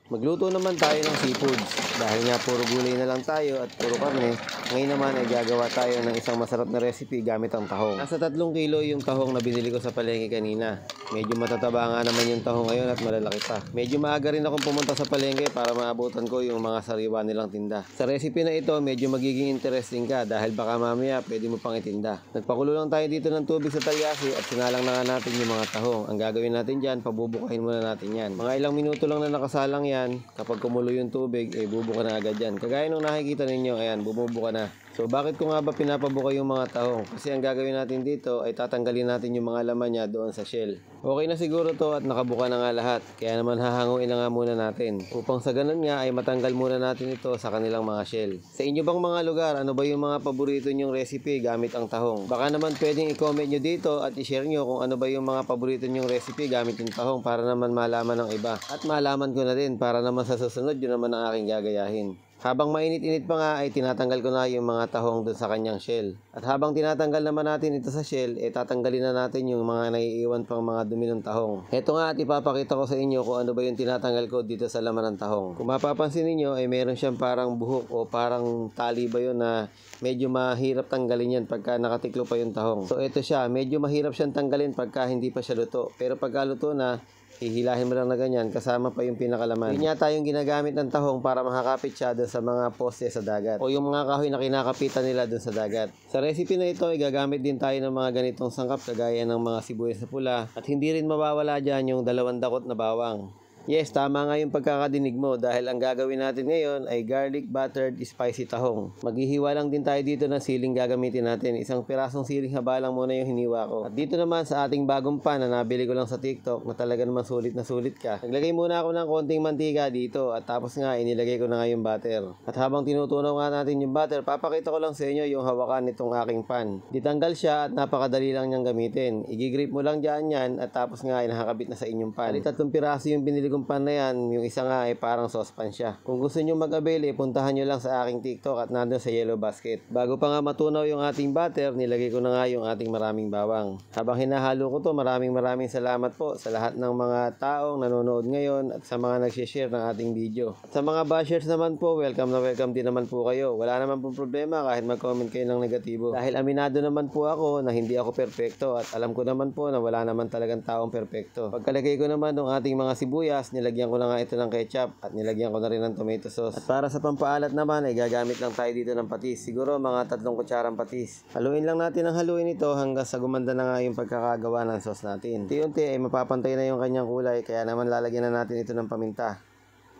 Magluto naman tayo ng seafoods. Dahil nga puro gulay na lang tayo at puro karne, ngayon naman ay gagawa tayo ng isang masarap na recipe gamit ang tahong. Nasa 3 kilo yung tahong na binili ko sa palengke kanina. Medyo matataba nga naman yung tahong ngayon at malalaki pa. Medyo maaga rin akong pumunta sa palengke para maabutan ko yung mga sariwa nilang tinda. Sa recipe na ito, medyo magiging interesting ka dahil baka mamaya pwede mo pang itinda. Nagpakulo lang tayo dito ng tubig sa talyasi at sinalang na nga natin yung mga tahong. Ang gagawin natin dyan, pabubukahin muna natin yan. Mga ilang minuto lang na nakasalang yan. Kapag kumulo yung tubig, bubuka na agad yan. Kagaya nung nakikita ninyo, ayan, bumubuka na. So, bakit ko nga ba pinapabuka yung mga tahong? Kasi ang gagawin natin dito ay tatanggalin natin yung mga laman niya doon sa shell. Okay na siguro to at nakabuka na nga lahat. Kaya naman hahanguin na nga muna natin. Upang sa ganun nga ay matanggal muna natin ito sa kanilang mga shell. Sa inyo bang mga lugar, ano ba yung mga paborito nyong recipe gamit ang tahong? Baka naman pwedeng i-comment nyo dito at i-share nyo kung ano ba yung mga paborito nyong recipe gamit yung tahong para naman malaman ng iba. At malaman ko na din para naman sa susunod yun naman ang aking gagayahin. Habang mainit-init pa nga ay tinatanggal ko na yung mga tahong doon sa kanyang shell. At habang tinatanggal naman natin ito sa shell, tatanggalin na natin yung mga naiiwan pang mga dumi ng tahong. Ito nga at ipapakita ko sa inyo kung ano ba yung tinatanggal ko dito sa laman ng tahong. Kung mapapansin niyo ay meron siyang parang buhok o parang tali ba yun na medyo mahirap tanggalin yan pagka nakatiklo pa yung tahong. So ito siya, medyo mahirap siyang tanggalin pagka hindi pa siya luto. Pero pagka luto na, hihilahin mo lang na ganyan kasama pa yung pinakalaman. Yun yata yung ginagamit ng tahong para makakapit siya doon sa mga poste sa dagat o yung mga kahoy na kinakapitan nila doon sa dagat. Sa recipe na ito ay gagamit din tayo ng mga ganitong sangkap kagaya ng mga sibuyas na pula at hindi rin mawawala dyan yung 2 dakot na bawang. Yes, tama nga yung pagkakadinig mo dahil ang gagawin natin ngayon ay garlic buttered spicy tahong. Maghihiwa lang din tayo dito ng siling gagamitin natin. Isang pirasong siling haba lang muna yung hiniwa ko. At dito naman sa ating bagong pan na nabili ko lang sa TikTok na talaga naman sulit na sulit ka. Naglagay muna ako ng konting mantika dito at tapos nga inilagay ko na nga yung butter. At habang tinutunaw nga natin yung butter, papakita ko lang sa inyo yung hawakan nitong aking pan. Ditanggal siya at napakadali lang niyang gamitin. I-grip mo lang dyan yan at tapos nga ay nakakabit na sa inyong pan. At 3 piraso yung binili kong pan na yan, yung isa nga ay parang saucepan siya. Kung gusto nyo mag-avail, puntahan nyo lang sa aking TikTok at nandun sa yellow basket. Bago pa nga matunaw yung ating butter, nilagay ko na nga yung ating maraming bawang. Habang hinahalo ko to, maraming salamat po sa lahat ng mga taong nanonood ngayon at sa mga nag-share ng ating video. At sa mga bashers naman po, welcome na welcome din naman po kayo. Wala naman po problema kahit mag-comment kayo ng negatibo. Dahil aminado naman po ako na hindi ako perfecto at alam ko naman po na wala naman talagang taong perfecto. Pagkalagay ko naman ng ating mga sibuyas, nilagyan ko na nga ito ng ketchup at nilagyan ko na rin ng tomato sauce. At para sa pampaalat naman ay gagamit lang tayo dito ng patis. Siguro mga 3 kutsarang patis. Haluin lang natin ang haluin ito hanggang sa gumanda na nga yung pagkakagawa ng sauce natin. Unti-unti ay mapapantay na yung kanyang kulay kaya naman lalagyan na natin ito ng paminta.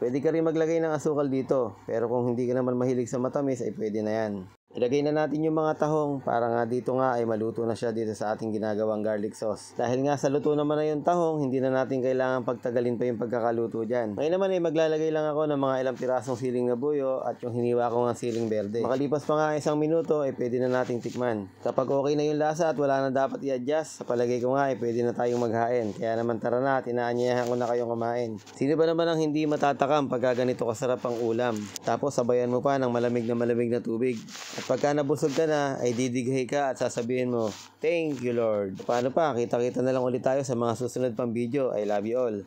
Pwede ka rin maglagay ng asukal dito pero kung hindi ka naman mahilig sa matamis ay pwede na yan. Ilagay na natin yung mga tahong para nga dito nga ay maluto na siya dito sa ating ginagawang garlic sauce. Dahil nga sa luto naman na yung tahong, hindi na natin kailangan pagtagalin pa yung pagkakaluto dyan. Ngayon naman ay maglalagay lang ako ng mga ilang pirasong siling na buyo at yung hiniwa ko ng siling berde. Makalipas pa nga 1 minuto ay pwede na nating tikman. Kapag okay na yung lasa at wala na dapat i-adjust, sa palagay ko nga ay pwede na tayong maghain. Kaya naman tara na, inaanyayahan ko na kayong kumain. Sino ba naman ang hindi matatakam pagka ganito kasarap ang ulam? Tapos sabayan mo pa ng malamig na tubig. At pagka nabusog ka na, ay didighay ka at sasabihin mo, "Thank you Lord." Paano pa? Kita-kita na lang ulit tayo sa mga susunod pang video. I love you all.